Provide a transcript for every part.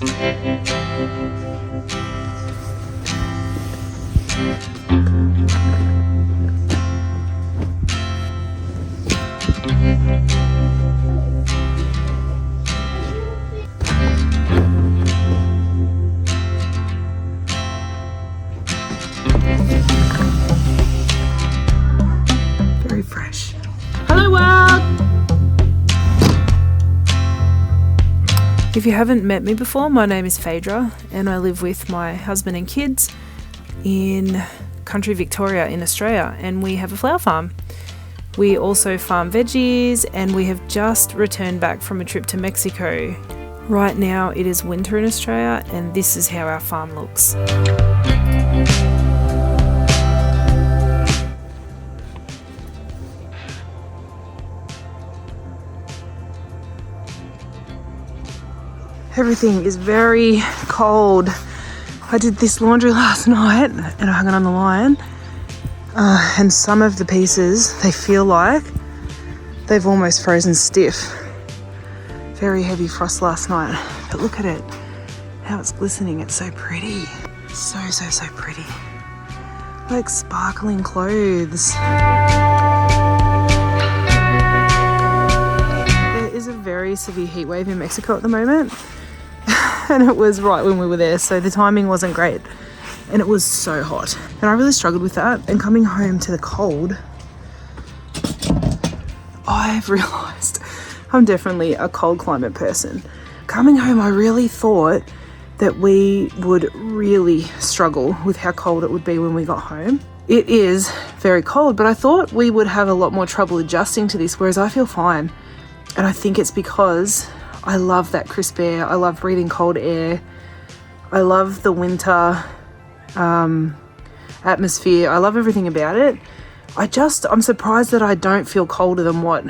Very fresh. Hello world! If you haven't met me before, my name is Phaedra and I live with my husband and kids in country Victoria in Australia, and we have a flower farm. We also farm veggies, and we have just returned back from a trip to Mexico. Right now it is winter in Australia, and this is how our farm looks. Everything is very cold. I did this laundry last night and I hung it on the line. And some of the pieces, they feel like they've almost frozen stiff. Very heavy frost last night. But look at it, how it's glistening. It's so pretty. So pretty. Like sparkling clothes. There is a very severe heat wave in Mexico at the moment. And it was right when we were there, so the timing wasn't great, and it was so hot, and I really struggled with that. And coming home to the cold, I've realised I'm definitely a cold climate person. Coming home, I really thought that we would really struggle with how cold it would be when we got home. It is very cold, but I thought we would have a lot more trouble adjusting to this, whereas I feel fine. And I think it's because I love that crisp air. I love breathing cold air. I love the winter atmosphere. I love everything about it. I'm surprised that I don't feel colder than what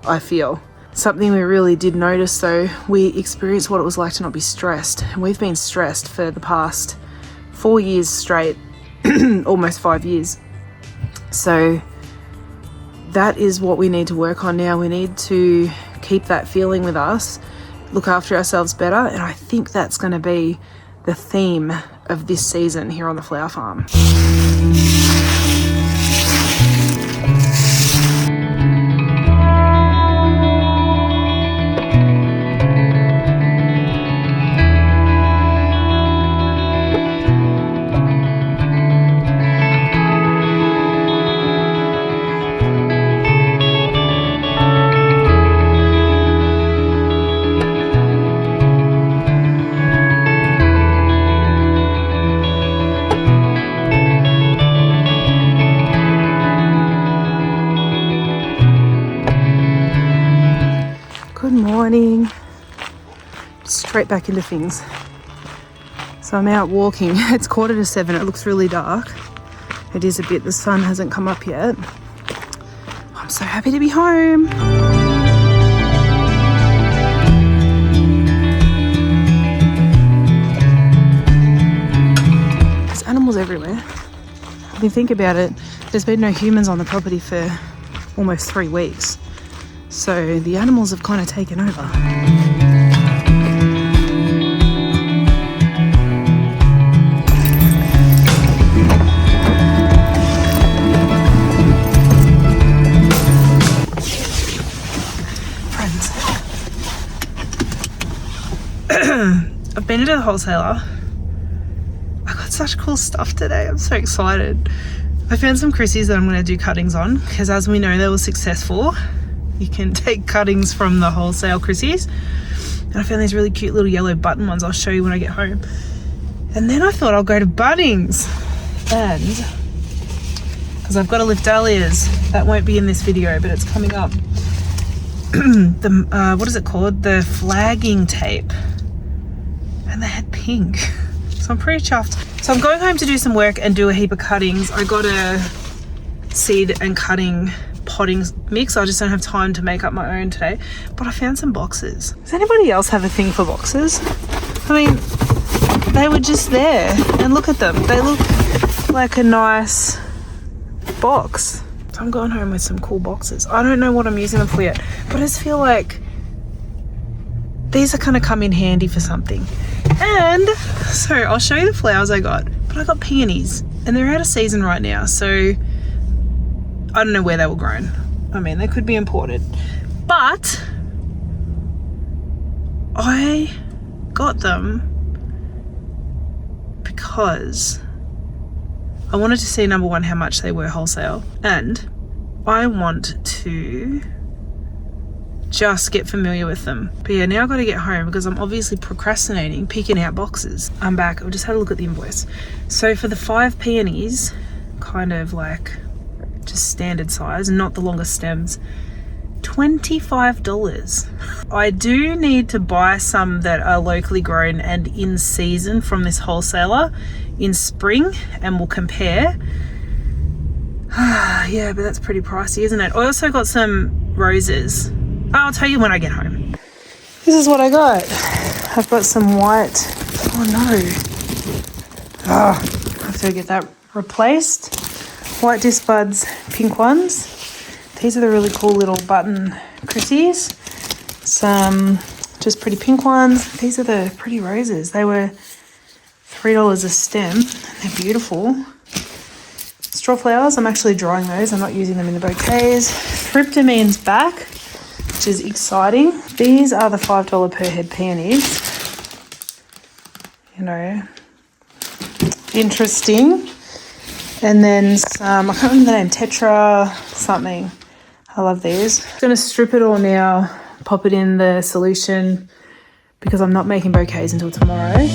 I feel. Something we really did notice though, we experienced what it was like to not be stressed. And we've been stressed for the past 4 years straight, almost 5 years. So that is what we need to work on now. We need to keep that feeling with us, look after ourselves better, and I think that's going to be the theme of this season here on the flower farm. Good morning. Straight back into things. So I'm out walking. It's 7:15. It looks really dark. It is a bit. The sun hasn't come up yet. I'm so happy to be home. There's animals everywhere. If you think about it, there's been no humans on the property for almost 3 weeks. So the animals have kind of taken over. Friends, I've been into the wholesaler. I got such cool stuff today. I'm so excited. I found some Chrissies that I'm going to do cuttings on because, as we know, they were successful. You can take cuttings from the wholesale Chrissies. And I found these really cute little yellow button ones. I'll show you when I get home. And then I thought I'll go to Bunnings. And because I've got to lift dahlias. That won't be in this video, but it's coming up. What is it called? The flagging tape. And they had pink. So I'm pretty chuffed. So I'm going home to do some work and do a heap of cuttings. I got a seed and cutting potting mix. I just don't have time to make up my own today, but I found some boxes. Does anybody else have a thing for boxes? I mean, they were just there, and look at them. They look like a nice box. So I'm going home with some cool boxes. I don't know what I'm using them for yet, but I just feel like these are gonna come in handy for something. And so I'll show you the flowers I got, but I got peonies and they're out of season right now. So I don't know where they were grown. I mean, they could be imported, but I got them because I wanted to see, number one, how much they were wholesale, and I want to just get familiar with them. But yeah, now I've got to get home because I'm obviously procrastinating picking out boxes. I'm back. I've just had a look at the invoice. So for the 5 peonies, kind of like just standard size, not the longest stems, $25. I do need to buy some that are locally grown and in season from this wholesaler in spring, and we'll compare. Yeah, but that's pretty pricey, isn't it? I also got some roses. I'll tell you when I get home. This is what I got. I've got some white. Oh no. I have to get that replaced. White disc buds, pink ones. These are the really cool little button Chrissies. Some just pretty pink ones. These are the pretty roses. They were $3 a stem. They're beautiful. Straw flowers, I'm actually drying those. I'm not using them in the bouquets. Thryptomene's back, which is exciting. These are the $5 per head peonies. You know, interesting. And then some, I can't remember the name, Tetra something. I love these. I'm going to strip it all now, pop it in the solution because I'm not making bouquets until tomorrow.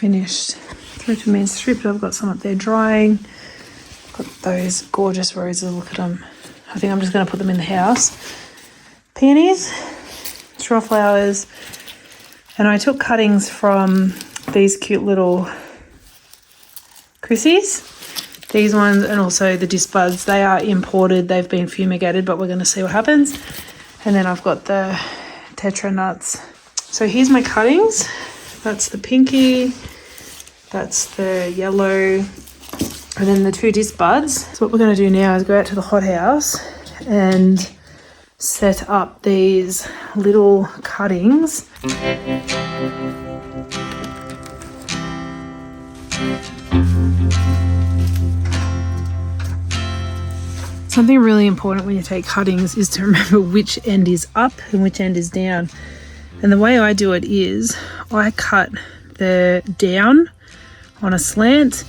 Finished. Thryptomene's stripped. I've got some up there drying. Got those gorgeous roses. Look at them. I think I'm just going to put them in the house. Peonies, straw flowers, and I took cuttings from these cute little Chrissies. These ones, and also the disc buds. They are imported. They've been fumigated, but we're going to see what happens. And then I've got the Tetra nuts. So here's my cuttings. That's the pinky, that's the yellow, and then the 2 disc buds. So what we're going to do now is go out to the hothouse and set up these little cuttings. Something really important when you take cuttings is to remember which end is up and which end is down. And the way I do it is I cut the down on a slant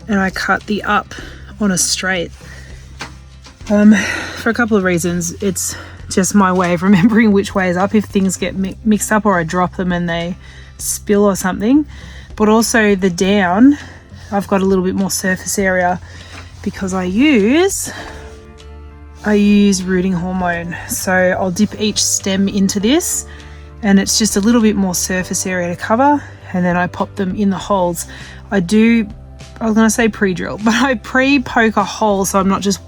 and I cut the up on a straight. For a couple of reasons. It's just my way of remembering which way is up if things get mixed up or I drop them and they spill or something. But also the down, I've got a little bit more surface area because I use rooting hormone. So I'll dip each stem into this, and it's just a little bit more surface area to cover, and then I pop them in the holes. I was going to say pre-drill, but I pre-poke a hole so I'm not just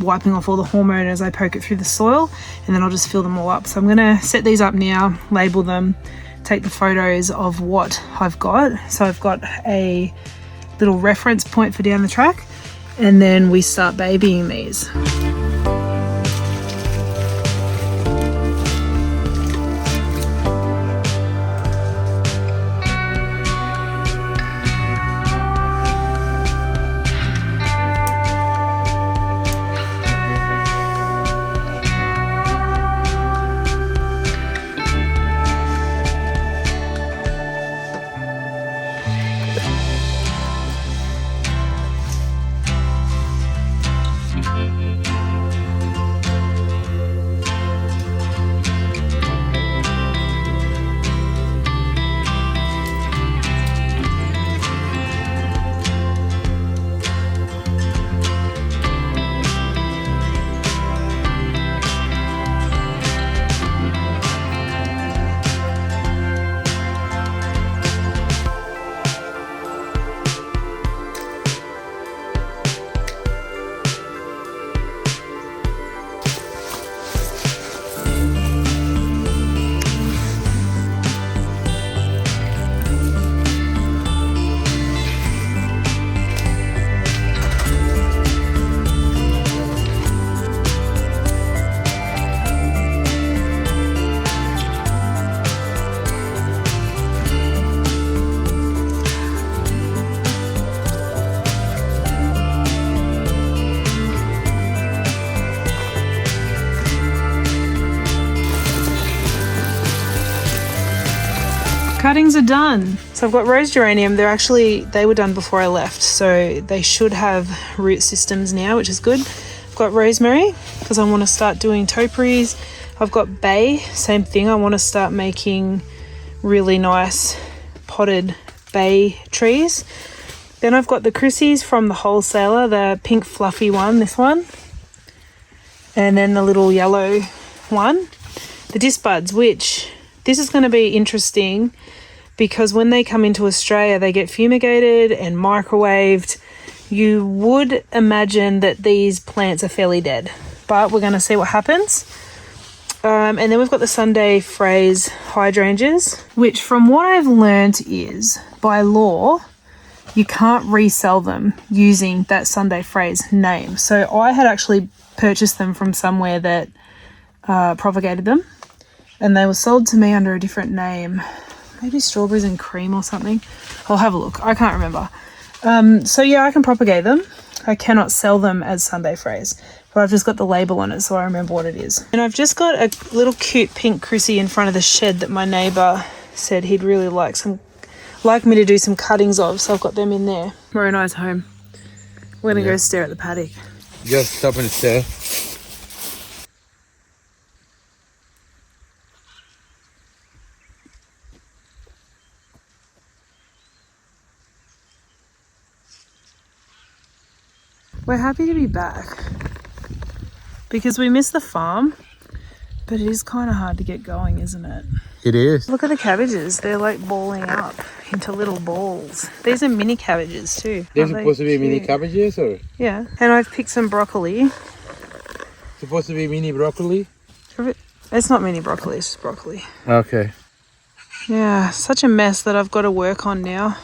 wiping off all the hormone as I poke it through the soil, and then I'll just fill them all up. So I'm going to set these up now, label them, take the photos of what I've got. So I've got a little reference point for down the track, and then we start babying these. cuttings are done. So I've got rose geranium. They were done before I left, so they should have root systems now, which is good. I've got rosemary because I want to start doing topiaries. I've got bay, same thing. I want to start making really nice potted bay trees. Then I've got the Chrissies from the wholesaler, the pink fluffy one, this one. And then the little yellow one. The disc buds, which this is going to be interesting because when they come into Australia, they get fumigated and microwaved. You would imagine that these plants are fairly dead, but we're going to see what happens. And then we've got the Sunday Phrase hydrangeas, which from what I've learned is by law, you can't resell them using that Sunday Phrase name. So I had actually purchased them from somewhere that propagated them, and they were sold to me under a different name, maybe Strawberries and Cream or something. I'll have a look. I can't remember. So yeah, I can propagate them. I cannot sell them as Sunday Phrase, but I've just got the label on it so I remember what it is. And I've just got a little cute pink Chrissy in front of the shed that my neighbour said he'd really like me to do some cuttings of, so I've got them in there. Moroni's home. We're going to go stare at the paddock. Just stop and stare. We're happy to be back because we miss the farm, but it is kind of hard to get going, isn't it? It is. Look at the cabbages. They're like balling up into little balls. These are mini cabbages too. They're supposed to be mini cabbages, or? Yeah. And I've picked some broccoli. Supposed to be mini broccoli? It's not mini broccoli, it's just broccoli. Okay. Yeah, such a mess that I've got to work on now.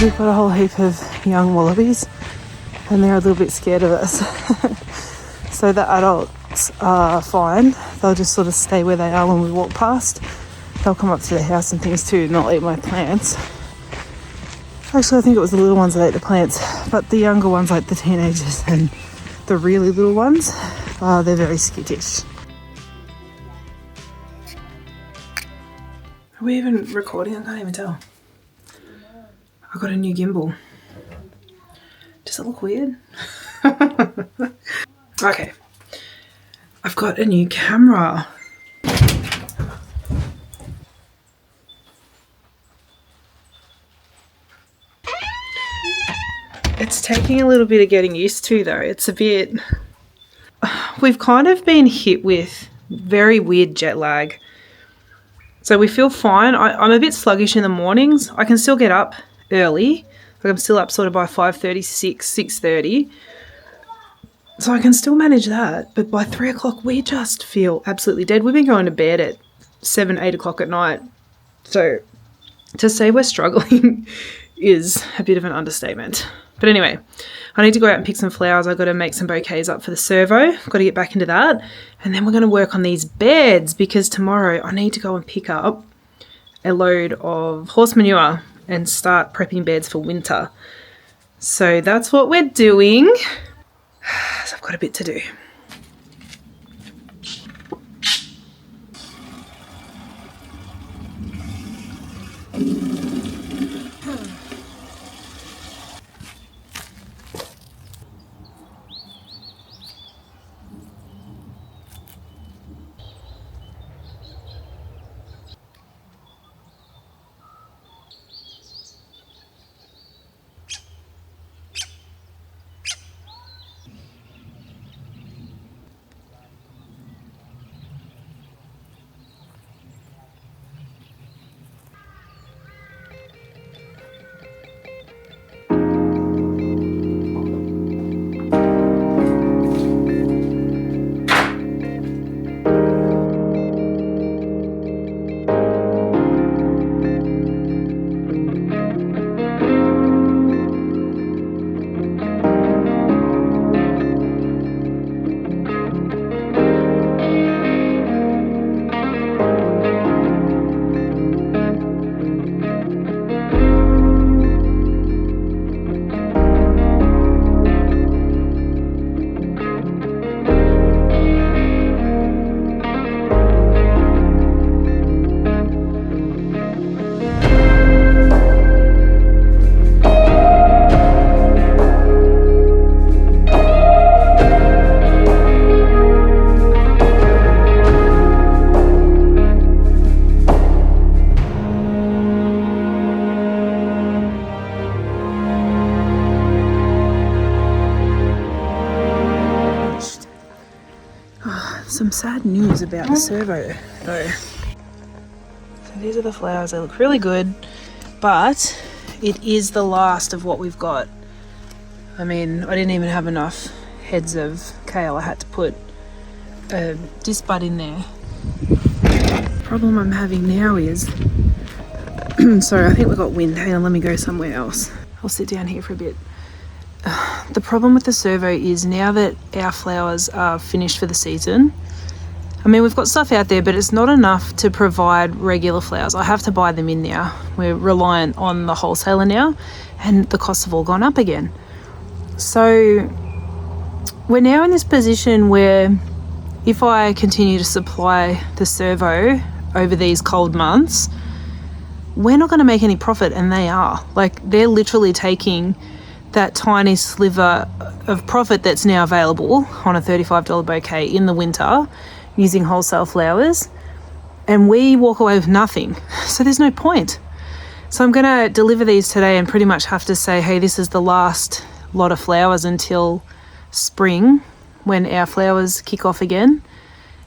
We've got a whole heap of young wallabies and they're a little bit scared of us. So the adults are fine. They'll just sort of stay where they are when we walk past. They'll come up to the house and things too, not eat my plants. Actually, I think it was the little ones that ate the plants, but the younger ones, like the teenagers and the really little ones, they're very skittish. Are we even recording? I can't even tell. I got a new gimbal. Does it look weird? Okay. I've got a new camera. It's taking a little bit of getting used to though. It's a bit... We've kind of been hit with very weird jet lag. So we feel fine. I'm a bit sluggish in the mornings. I can still get up early. Like I'm still up sort of by 5:30, 6:30. So I can still manage that. But by 3 o'clock, we just feel absolutely dead. We've been going to bed at 7, 8 o'clock at night. So to say we're struggling is a bit of an understatement. But anyway, I need to go out and pick some flowers. I've got to make some bouquets up for the servo. I've got to get back into that. And then we're going to work on these beds because tomorrow I need to go and pick up a load of horse manure and start prepping beds for winter. So that's what we're doing. So I've got a bit to do. some sad news about the servo though. So these are the flowers. They look really good, but it is the last of what we've got. I mean, I didn't even have enough heads of kale. I had to put a disc bud in there. The problem I'm having now is, sorry, I think we got wind. Hang on, let me go somewhere else. I'll sit down here for a bit. The problem with the servo is now that our flowers are finished for the season, I mean, we've got stuff out there, but it's not enough to provide regular flowers. I have to buy them in now. We're reliant on the wholesaler now, and the costs have all gone up again. So we're now in this position where if I continue to supply the servo over these cold months, we're not going to make any profit, and they are. Like, they're literally taking that tiny sliver of profit that's now available on a $35 bouquet in the winter using wholesale flowers, and we walk away with nothing. So there's no point. So I'm going to deliver these today and pretty much have to say, hey, this is the last lot of flowers until spring when our flowers kick off again.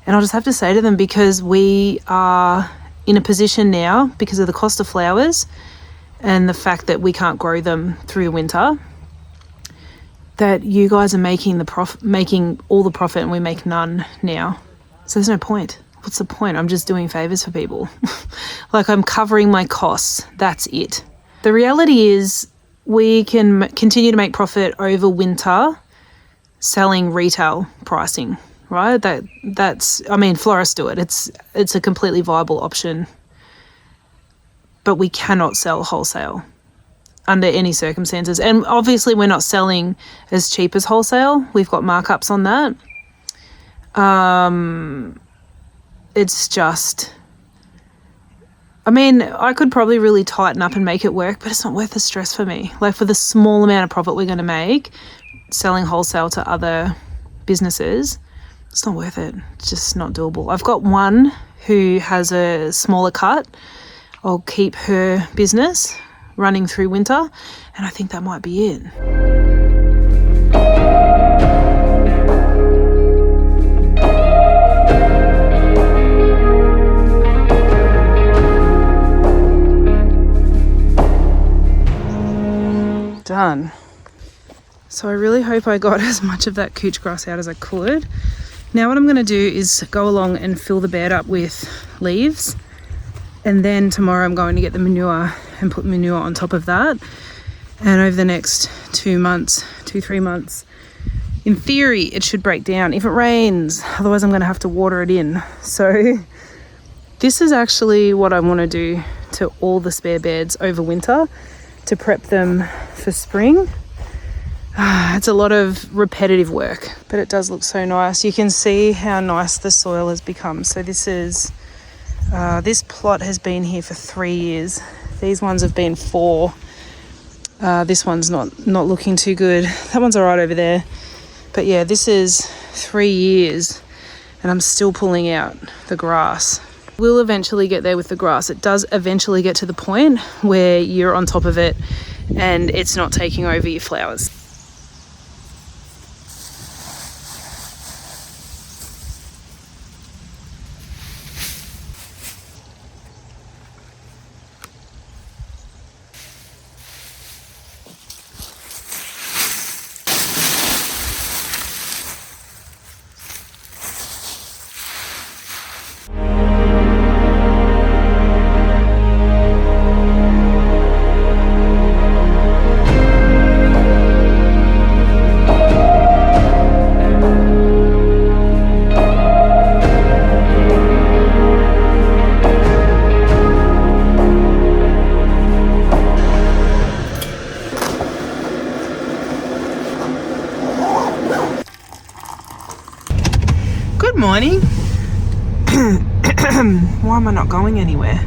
And I'll just have to say to them, because we are in a position now, because of the cost of flowers and the fact that we can't grow them through the winter, that you guys are making all the profit and we make none now. So there's no point. What's the point? I'm just doing favors for people. Like, I'm covering my costs. That's it. The reality is we can continue to make profit over winter selling retail pricing, right? That's, I mean, florists do it. It's a completely viable option. But we cannot sell wholesale under any circumstances. And obviously we're not selling as cheap as wholesale. We've got markups on that. It's just, I mean, I could probably really tighten up and make it work, but it's not worth the stress for me. Like, for the small amount of profit we're going to make selling wholesale to other businesses, it's not worth it. It's just not doable. I've got one who has a smaller cut. I'll keep her business running through winter, and I think that might be it. Done. So I really hope I got as much of that couch grass out as I could. Now what I'm going to do is go along and fill the bed up with leaves, and then tomorrow I'm going to get the manure and put manure on top of that. And over the next 3 months, in theory it should break down if it rains, otherwise I'm going to have to water it in. So this is actually what I want to do to all the spare beds over winter to prep them for spring. It's a lot of repetitive work, but it does look so nice. You can see how nice the soil has become. So this is this plot has been here for 3 years. These ones have been 4. This one's not looking too good. That one's all right over there. But yeah, this is 3 years and I'm still pulling out the grass. We'll eventually get there with the grass. It does eventually get to the point where you're on top of it and it's not taking over your flowers. Morning. Why am I not going anywhere?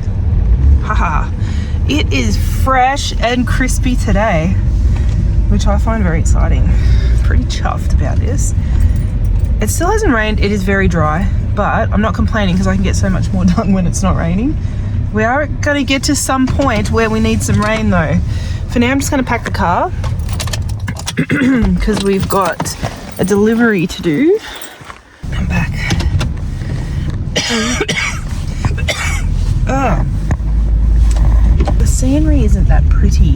Haha. It is fresh and crispy today, which I find very exciting. Pretty chuffed about this. It still hasn't rained. It is very dry, but I'm not complaining because I can get so much more done when it's not raining. We are going to get to some point where we need some rain though. For now, I'm just going to pack the car because we've got a delivery to do. I'm back. The scenery isn't that pretty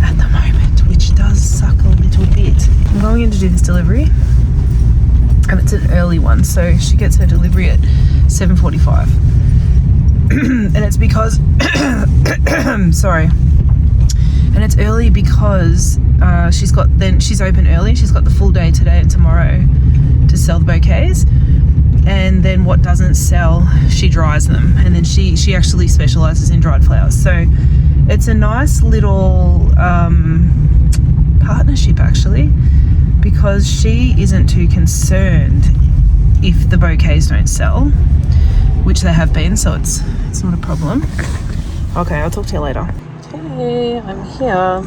at the moment, which does suck a little bit. I'm going in to do this delivery, and it's an early one, so she gets her delivery at 7:45. And it's because sorry, and it's early because she's open early. She's got the full day today and tomorrow to sell the bouquets, and then what doesn't sell, she dries them, and then she actually specializes in dried flowers. So it's a nice little partnership, actually, because she isn't too concerned if the bouquets don't sell, which they have been, so it's not a problem. Okay, I'll talk to you later. Okay, I'm here.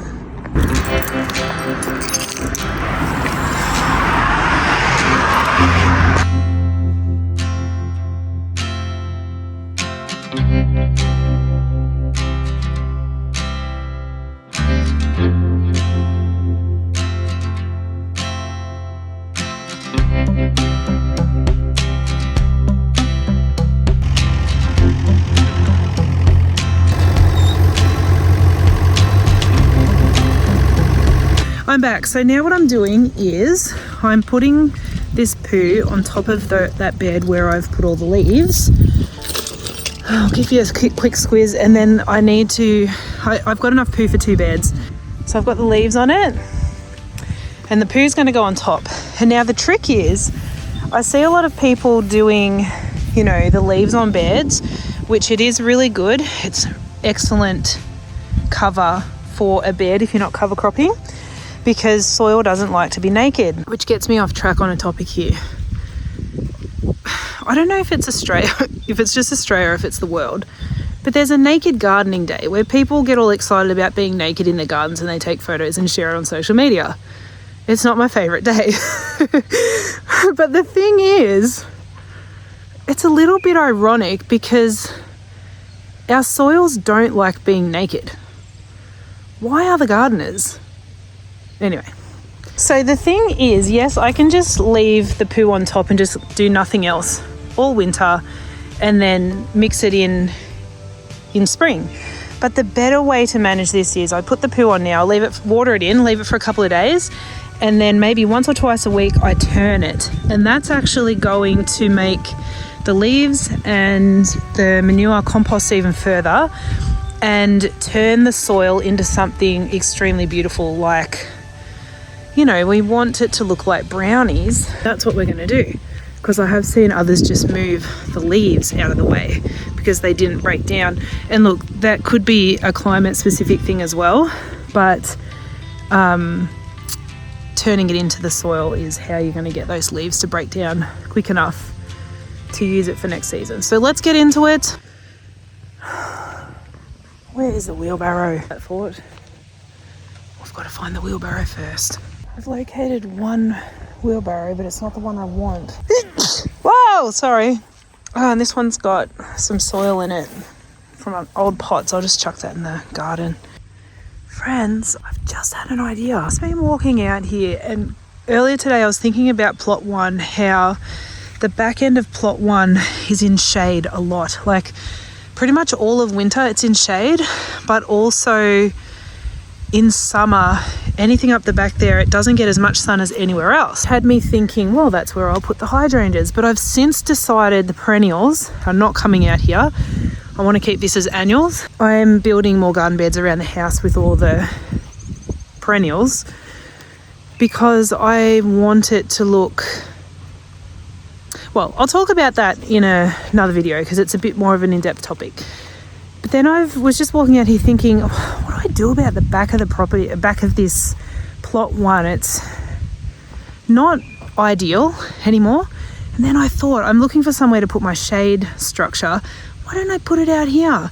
I'm back. So now what I'm doing is I'm putting this poo on top of that bed where I've put all the leaves. I'll give you a quick squeeze, and then I've got enough poo for 2 beds. So I've got the leaves on it, and the poo's going to go on top. And now the trick is, I see a lot of people doing, the leaves on beds, which it is really good. It's excellent cover for a bed if you're not cover cropping, because soil doesn't like to be naked, which gets me off track on a topic here. I don't know if it's Australia, if it's just Australia or if it's the world, but there's a naked gardening day where people get all excited about being naked in their gardens and they take photos and share it on social media. It's not my favourite day. But the thing is, it's a little bit ironic because our soils don't like being naked. Why are the gardeners? Anyway, so the thing is, yes, I can just leave the poo on top and just do nothing else all winter and then mix it in spring. But the better way to manage this is I put the poo on now, water it in, leave it for a couple of days, and then maybe once or twice a week I turn it. And that's actually going to make the leaves and the manure compost even further and turn the soil into something extremely beautiful, like, we want it to look like brownies. That's what we're going to do, because I have seen others just move the leaves out of the way because they didn't break down. And look, that could be a climate specific thing as well, but turning it into the soil is how you're going to get those leaves to break down quick enough to use it for next season. So let's get into it. Where is the wheelbarrow? That thought. We've got to find the wheelbarrow first. I've located one wheelbarrow, but it's not the one I want. Whoa, sorry. Oh, and this one's got some soil in it from an old pot, so I'll just chuck that in the garden. Friends, I've just had an idea. I've been walking out here, and earlier today I was thinking about plot 1, how the back end of plot 1 is in shade a lot. Like pretty much all of winter it's in shade, but also in summer, anything up the back there, it doesn't get as much sun as anywhere else. Had me thinking, well, that's where I'll put the hydrangeas. But I've since decided the perennials are not coming out here. I want to keep this as annuals. I'm building more garden beds around the house with all the perennials because I want it to look... Well, I'll talk about that in another video because it's a bit more of an in-depth topic. But then I was just walking out here thinking, what do I do about the back of the property, back of this plot 1? It's not ideal anymore. And then I thought, I'm looking for somewhere to put my shade structure. Why don't I put it out here?